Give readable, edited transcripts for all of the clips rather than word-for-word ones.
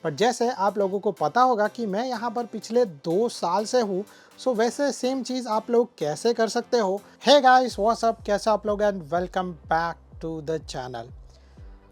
But जैसे आप लोगों को पता होगा कि मैं यहाँ पर पिछले 2 साल से हूँ, सो वैसे सेम चीज़ आप लोग कैसे कर सकते हो। हे गाइस, व्हाट्स अप, कैसे आप लोग and welcome back to the channel.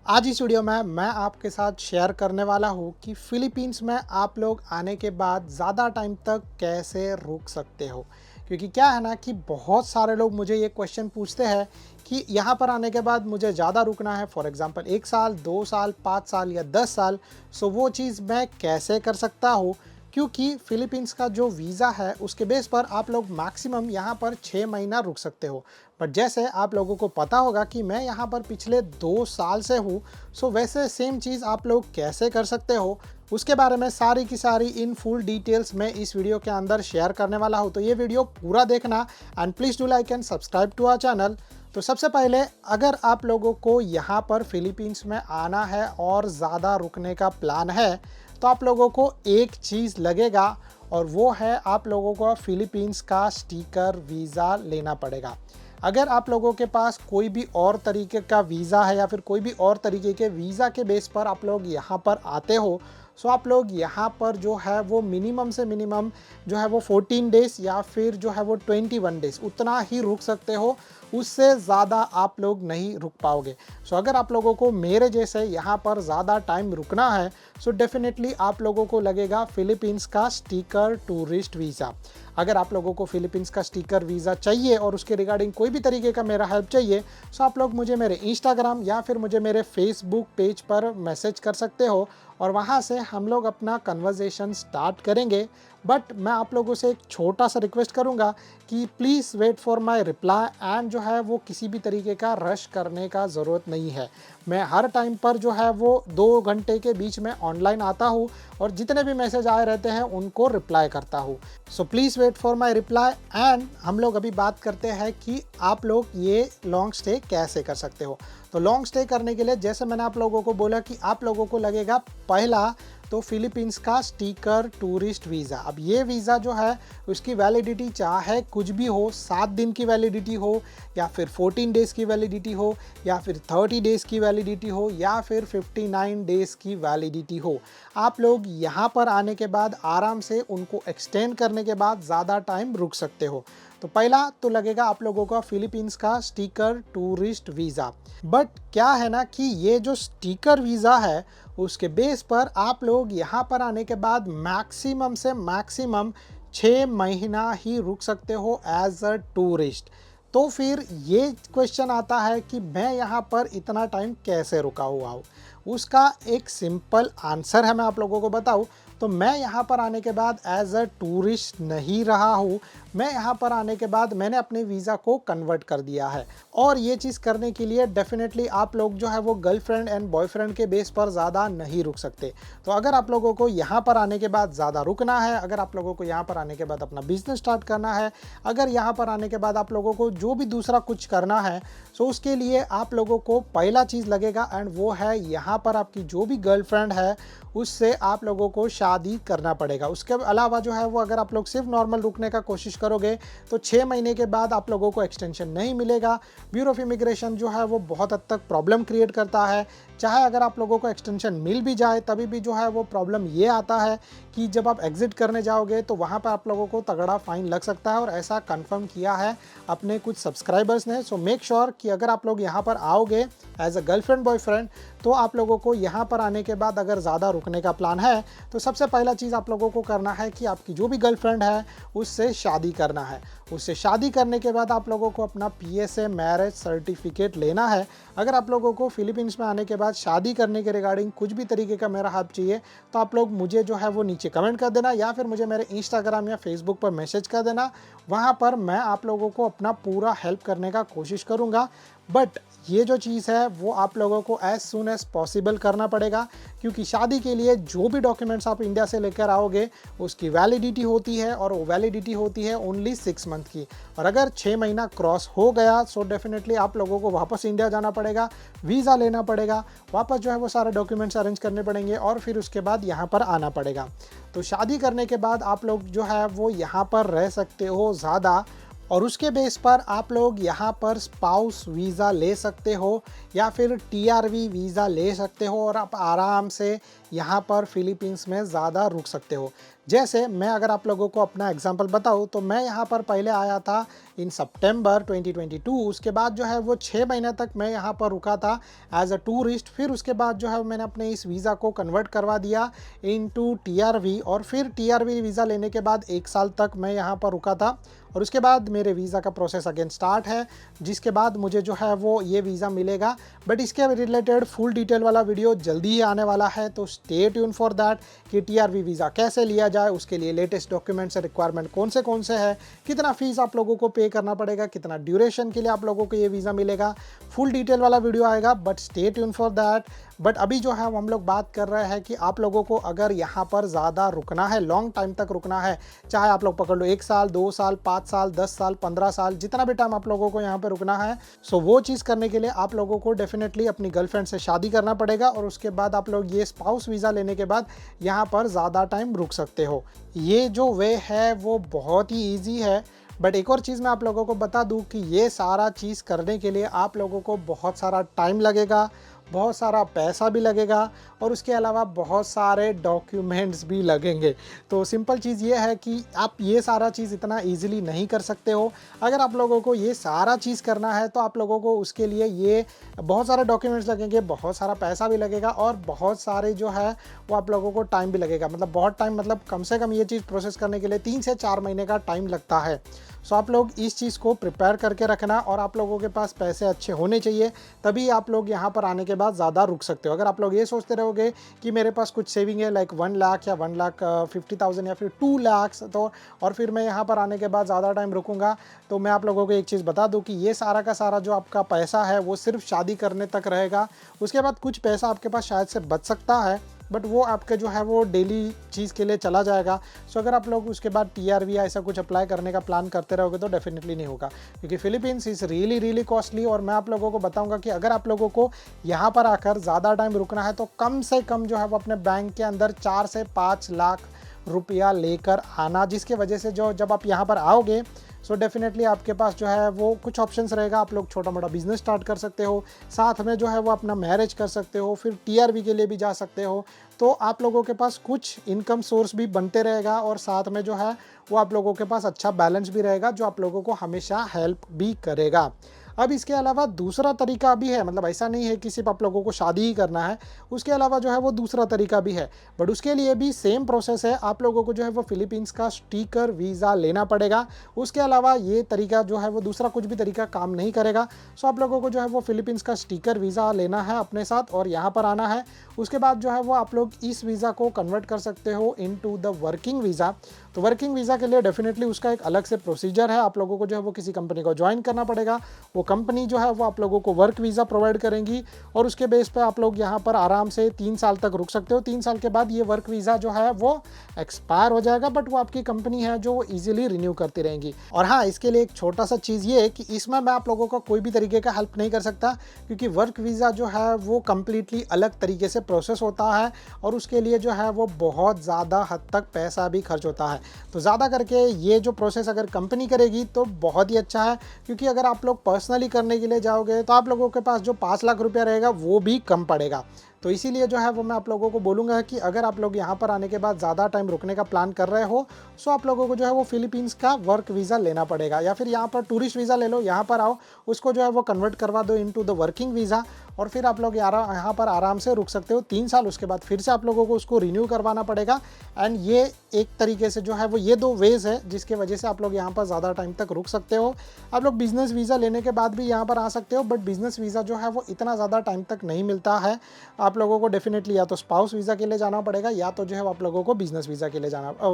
आज इस वीडियो में मैं आपके साथ शेयर करने वाला हूँ कि फिलीपींस में आप लोग आने के बाद ज़्यादा टाइम तक कैसे रुक सकते हो। क्योंकि क्या है ना कि बहुत सारे लोग मुझे ये क्वेश्चन पूछते हैं कि यहाँ पर आने के बाद मुझे ज़्यादा रुकना है, फॉर एग्ज़ाम्पल 1 साल, 2 साल, 5 साल या 10 साल। सो वो चीज़ मैं कैसे कर सकता हूँ, क्योंकि फिलीपींस का जो वीज़ा है उसके बेस पर आप लोग मैक्सिमम यहाँ पर 6 महीना रुक सकते हो। बट जैसे आप लोगों को पता होगा कि मैं यहाँ पर पिछले 2 साल से हूँ, सो वैसे सेम चीज़ आप लोग कैसे कर सकते हो, उसके बारे में सारी की सारी इन फुल डिटेल्स मैं इस वीडियो के अंदर शेयर करने वाला हूँ। तो ये वीडियो पूरा देखना and please do like and subscribe to our channel. तो सबसे पहले, अगर आप लोगों को यहाँ पर फिलीपींस में आना है और ज़्यादा रुकने का प्लान है, तो आप लोगों को एक चीज़ लगेगा और वो है आप लोगों को फिलीपींस का स्टिकर वीज़ा लेना पड़ेगा। अगर आप लोगों के पास कोई भी और तरीके का वीज़ा है या फिर कोई भी और तरीके के वीज़ा के बेस पर आप लोग यहाँ पर आते हो, सो आप लोग यहाँ पर जो है वो मिनिमम से मिनिमम जो है वो 14 डेज़ या फिर जो है वो 21 डेज़ उतना ही रुक सकते हो। उससे ज़्यादा आप लोग नहीं रुक पाओगे। सो अगर आप लोगों को मेरे जैसे यहाँ पर ज़्यादा टाइम रुकना है, सो डेफिनेटली आप लोगों को लगेगा फिलीपींस का स्टिकर टूरिस्ट वीज़ा। अगर आप लोगों को फिलीपींस का स्टिकर वीज़ा चाहिए और उसके रिगार्डिंग कोई भी तरीके का मेरा हेल्प चाहिए, सो आप लोग मुझे मेरे इंस्टाग्राम या फिर मुझे मेरे फेसबुक पेज पर मैसेज कर सकते हो और वहाँ से हम लोग अपना कन्वर्सेशन स्टार्ट करेंगे। बट मैं आप लोगों से एक छोटा सा रिक्वेस्ट करूँगा कि please wait for my reply and जो है वो किसी भी तरीके का रश करने का ज़रूरत नहीं है। मैं हर टाइम पर जो है वो 2 घंटे के बीच में ऑनलाइन आता हूँ और जितने भी मैसेज आए रहते हैं उनको रिप्लाई करता हूँ। So please wait for my reply and हम लोग अभी बात करते हैं कि आप लोग ये लॉन्ग स्टे कैसे कर सकते हो। तो लॉन्ग स्टे करने के लिए जैसे मैंने आप लोगों को बोला कि आप लोगों को लगेगा पहला तो फिलीपींस का स्टिकर टूरिस्ट वीज़ा। अब ये वीज़ा जो है उसकी वैलिडिटी चाहे कुछ भी हो, 7 दिन की वैलिडिटी हो या फिर 14 डेज़ की वैलिडिटी हो या फिर 30 डेज़ की वैलिडिटी हो या फिर 59 डेज़ की वैलिडिटी हो, आप लोग यहाँ पर आने के बाद आराम से उनको एक्सटेंड करने के बाद ज़्यादा टाइम रुक सकते हो। तो पहला तो लगेगा आप लोगों का फिलीपींस का स्टिकर टूरिस्ट वीज़ा। बट क्या है ना कि ये जो स्टिकर वीज़ा है उसके बेस पर आप लोग यहाँ पर आने के बाद मैक्सिमम से मैक्सिमम 6 महीना ही रुक सकते हो एज अ टूरिस्ट। तो फिर ये क्वेश्चन आता है कि मैं यहाँ पर इतना टाइम कैसे रुका हुआ हूँ। उसका एक सिंपल आंसर है, मैं आप लोगों को बताऊँ तो मैं यहाँ पर आने के बाद एज अ टूरिस्ट नहीं रहा हूँ। मैं यहाँ पर आने के बाद मैंने अपने वीज़ा को कन्वर्ट कर दिया है और ये चीज़ करने के लिए डेफिनेटली आप लोग जो है वो गर्लफ्रेंड एंड बॉयफ्रेंड के बेस पर ज़्यादा नहीं रुक सकते। तो अगर आप लोगों को यहाँ पर आने के बाद ज़्यादा रुकना है, अगर आप लोगों को यहाँ पर आने के बाद अपना बिजनेस स्टार्ट करना है, अगर यहाँ पर आने के बाद आप लोगों को जो भी दूसरा कुछ करना है, सो उसके लिए आप लोगों को पहला चीज़ लगेगा एंड वो है यहाँ पर आपकी जो भी गर्लफ्रेंड है उससे आप लोगों को शादी करना पड़ेगा। उसके अलावा जो है वो अगर आप लोग सिर्फ नॉर्मल रुकने का कोशिश करोगे तो 6 महीने के बाद आप लोगों को एक्सटेंशन नहीं मिलेगा। ब्यूरो ऑफ इमिग्रेशन जो है वो बहुत हद तक प्रॉब्लम क्रिएट करता है। चाहे अगर आप लोगों को एक्सटेंशन मिल भी जाए तभी भी जो है वो प्रॉब्लम ये आता है कि जब आप एग्जिट करने जाओगे तो वहाँ पर आप लोगों को तगड़ा फाइन लग सकता है और ऐसा कंफर्म किया है अपने कुछ सब्सक्राइबर्स ने। सो मेक श्योर कि अगर आप लोग यहाँ पर आओगे एज अ गर्लफ्रेंड बॉयफ्रेंड तो आप लोगों को यहाँ पर आने के बाद अगर ज़्यादा रुकने का प्लान है तो सबसे पहला चीज़ आप लोगों को करना है कि आपकी जो भी गर्लफ्रेंड है उससे शादी करना है। उससे शादी करने के बाद आप लोगों को अपना PSA मैरिज सर्टिफिकेट लेना है। अगर आप लोगों को फिलीपींस में आने के बाद शादी करने के रिगार्डिंग कुछ भी तरीके का मेरा हेल्प चाहिए तो आप लोग मुझे जो है वो नीचे कमेंट कर देना या फिर मुझे मेरे इंस्टाग्राम या फेसबुक पर मैसेज कर देना। वहाँ पर मैं आप लोगों को अपना पूरा हेल्प करने का कोशिश करूँगा। बट ये जो चीज़ है वो आप लोगों को एज सून एज पॉसिबल करना पड़ेगा, क्योंकि शादी के लिए जो भी डॉक्यूमेंट्स आप इंडिया से लेकर आओगे उसकी वैलिडिटी होती है और वो वैलिडिटी होती है ओनली 6 मंथ की। और अगर 6 महीना क्रॉस हो गया सो डेफिनेटली आप लोगों को वापस इंडिया जाना पड़ेगा, वीज़ा लेना पड़ेगा, वापस जो है वो सारे डॉक्यूमेंट्स अरेंज करने पड़ेंगे और फिर उसके बाद यहाँ पर आना पड़ेगा। तो शादी करने के बाद आप लोग जो है वो यहाँ पर रह सकते हो ज़्यादा और उसके बेस पर आप लोग यहाँ पर स्पाउस वीज़ा ले सकते हो या फिर टीआरवी वीज़ा ले सकते हो और आप आराम से यहाँ पर फिलीपींस में ज़्यादा रुक सकते हो। जैसे मैं अगर आप लोगों को अपना एग्जांपल बताऊँ तो मैं यहाँ पर पहले आया था इन सितंबर 2022। उसके बाद जो है वो 6 महीने तक मैं यहाँ पर रुका था एज अ टूरिस्ट। फिर उसके बाद जो है मैंने अपने इस वीज़ा को कन्वर्ट करवा दिया इनटू टीआरवी और फिर टीआरवी वीज़ा लेने के बाद 1 साल तक मैं यहाँ पर रुका था और उसके बाद मेरे वीज़ा का प्रोसेस अगेन स्टार्ट है, जिसके बाद मुझे जो है वो ये वीज़ा मिलेगा। बट इसके रिलेटेड फुल डिटेल वाला वीडियो जल्दी ही आने वाला है, तो स्टे ट्यून फॉर दैट कि टीआरवी वीज़ा कैसे लिया जाए, उसके लिए लेटेस्ट डॉक्यूमेंट्स रिक्वायरमेंट कौन से हैं, कितना फ़ीस आप लोगों को पे करना पड़ेगा, कितना ड्यूरेशन के लिए आप लोगों को ये वीज़ा मिलेगा, फुल डिटेल वाला वीडियो आएगा। But stay tune for that. But अभी जो है हम लोग बात कर रहे हैं कि आप लोगों को अगर यहाँ पर ज़्यादा रुकना है, लॉन्ग टाइम तक रुकना है, चाहे आप लोग पकड़ लो 1 साल, 2 साल, 5 साल, 10 साल, 15 साल, जितना भी टाइम आप लोगों को यहाँ पर रुकना है, सो वो चीज़ करने के लिए आप लोगों को डेफिनेटली अपनी गर्लफ्रेंड से शादी करना पड़ेगा और उसके बाद आप लोग ये स्पाउस वीज़ा लेने के बाद यहाँ पर ज़्यादा टाइम रुक सकते हो। ये जो वे है वो बहुत ही ईजी है। बट एक और चीज़ मैं आप लोगों को बता दूं कि ये सारा चीज़ करने के लिए आप लोगों को बहुत सारा टाइम लगेगा, बहुत सारा पैसा भी लगेगा और उसके अलावा बहुत सारे डॉक्यूमेंट्स भी लगेंगे। तो सिंपल चीज़ ये है कि आप ये सारा चीज़ इतना इजीली नहीं कर सकते हो। अगर आप लोगों को ये सारा चीज़ करना है तो आप लोगों को उसके लिए ये बहुत सारे डॉक्यूमेंट्स लगेंगे, बहुत सारा पैसा भी लगेगा और बहुत सारे जो है वो आप लोगों को टाइम भी लगेगा। मतलब बहुत टाइम, मतलब कम से कम ये चीज़ प्रोसेस करने के लिए 3 से 4 महीने का टाइम लगता है। सो आप लोग इस चीज़ को प्रिपेयर करके रखना और आप लोगों के पास पैसे अच्छे होने चाहिए, तभी आप लोग यहाँ पर आने के बाद ज़्यादा रुक सकते हो। अगर आप लोग ये सोचते रहोगे कि मेरे पास कुछ सेविंग है लाइक 1 लाख या 1,50,000 या फिर 2 लाख, तो और फिर मैं यहाँ पर आने के बाद ज़्यादा टाइम रुकूंगा, तो मैं आप लोगों को एक चीज़ बता दूँ कि ये सारा का सारा जो आपका पैसा है वो सिर्फ शादी करने तक रहेगा। उसके बाद कुछ पैसा आपके पास शायद से बच सकता है, बट वो आपके जो है वो डेली चीज़ के लिए चला जाएगा। सो अगर आप लोग उसके बाद टीआरवी या ऐसा कुछ अप्लाई करने का प्लान करते रहोगे तो डेफिनेटली नहीं होगा, क्योंकि फिलीपींस इज़ रियली कॉस्टली। और मैं आप लोगों को बताऊंगा कि अगर आप लोगों को यहाँ पर आकर ज़्यादा टाइम रुकना है तो कम से कम जो है वो अपने बैंक के अंदर 4 से 5 लाख रुपया लेकर आना, जिसके वजह से जो जब आप यहाँ पर आओगे सो डेफिनेटली आपके पास जो है वो कुछ ऑप्शंस रहेगा। आप लोग छोटा मोटा बिजनेस स्टार्ट कर सकते हो, साथ में जो है वो अपना मैरिज कर सकते हो, फिर टीआरवी के लिए भी जा सकते हो। तो आप लोगों के पास कुछ इनकम सोर्स भी बनते रहेगा और साथ में जो है वो आप लोगों के पास अच्छा बैलेंस भी रहेगा, जो आप लोगों को हमेशा हेल्प भी करेगा। अब इसके अलावा दूसरा तरीका भी है, मतलब ऐसा नहीं है कि सिर्फ आप लोगों को शादी ही करना है, उसके अलावा जो है वो दूसरा तरीका भी है। बट उसके लिए भी सेम प्रोसेस है, आप लोगों को जो है वो फिलीपींस का स्टिकर वीज़ा लेना पड़ेगा। उसके अलावा ये तरीका जो है वो दूसरा कुछ भी तरीका काम नहीं करेगा। सो आप लोगों को जो है वो फिलीपींस का स्टिकर वीज़ा लेना है अपने साथ और यहाँ पर आना है। उसके बाद जो है वो आप लोग इस वीज़ा को कन्वर्ट कर सकते हो इनटू द वर्किंग वीज़ा। तो वर्किंग वीज़ा के लिए डेफिनेटली उसका एक अलग से प्रोसीजर है, आप लोगों को जो है वो किसी कंपनी को ज्वाइन करना पड़ेगा। वो कंपनी जो है वो आप लोगों को वर्क वीज़ा प्रोवाइड करेंगी और उसके बेस पे आप लोग यहाँ पर आराम से 3 साल तक रुक सकते हो। 3 साल के बाद ये वर्क वीज़ा जो है वो एक्सपायर हो जाएगा, बट वो आपकी कंपनी है जो ईजिली रिन्यू करती रहेंगी। और हाँ, इसके लिए एक छोटा सा चीज़ ये है कि इसमें मैं आप लोगों का कोई भी तरीके का हेल्प नहीं कर सकता, क्योंकि वर्क वीज़ा जो है वो कम्प्लीटली अलग तरीके से प्रोसेस होता है और उसके लिए जो है वो बहुत ज़्यादा हद तक पैसा भी खर्च होता है। तो ज़्यादा करके ये जो प्रोसेस अगर कंपनी करेगी तो बहुत ही अच्छा है, क्योंकि अगर आप लोग पर्सनली करने के लिए जाओगे तो आप लोगों के पास जो 5 लाख रुपया रहेगा वो भी कम पड़ेगा। तो इसीलिए जो है वो मैं आप लोगों को बोलूँगा कि अगर आप लोग यहाँ पर आने के बाद ज़्यादा टाइम रुकने का प्लान कर रहे हो, सो आप लोगों को जो है वो फिलीपींस का वर्क वीज़ा लेना पड़ेगा, या फिर यहाँ पर टूरिस्ट वीज़ा ले लो, यहाँ पर आओ, उसको जो है वो कन्वर्ट करवा दो इनटू द वर्किंग वीज़ा और फिर आप लोग यहाँ पर आराम से रुक सकते हो 3 साल। उसके बाद फिर से आप लोगों को उसको रिन्यू करवाना पड़ेगा। एंड ये एक तरीके से जो है वो ये 2 वेज है जिसके वजह से आप लोग यहाँ पर ज़्यादा टाइम तक रुक सकते हो। आप लोग बिज़नेस वीज़ा लेने के बाद भी यहाँ पर आ सकते हो, बट बिज़नेस वीज़ा जो है वो इतना ज़्यादा टाइम तक नहीं मिलता है। आप लोगों को डेफिनेटली या तो स्पाउस वीज़ा के लिए जाना पड़ेगा या तो जो है आप लोगों को बिज़नेस वीज़ा के लिए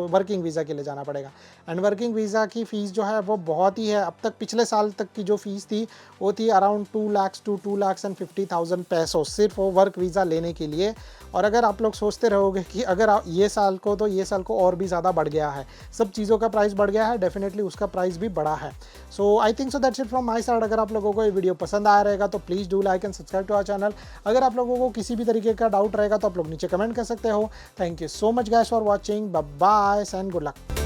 वर्किंग वीज़ा के लिए जाना पड़ेगा। एंड वर्किंग वीज़ा की फ़ीस जो है वो बहुत ही है। अब तक पिछले साल तक की जो फ़ीस थी वो थी अराउंड 2 lakhs to 2,50,000 पैसों सिर्फ वो वर्क वीज़ा लेने के लिए। और अगर आप लोग सोचते रहोगे कि अगर ये साल को, तो ये साल को और भी ज़्यादा बढ़ गया है, सब चीज़ों का प्राइस बढ़ गया है, डेफिनेटली उसका प्राइस भी बढ़ा है। So I think so that's it from my side. अगर आप लोगों को ये वीडियो पसंद आया रहेगा तो please do like and subscribe to our channel. अगर आप लोगों को किसी भी तरीके का डाउट रहेगा तो आप लोग नीचे कमेंट कर सकते हो। Thank you so much guys for watching, bye bye and good luck.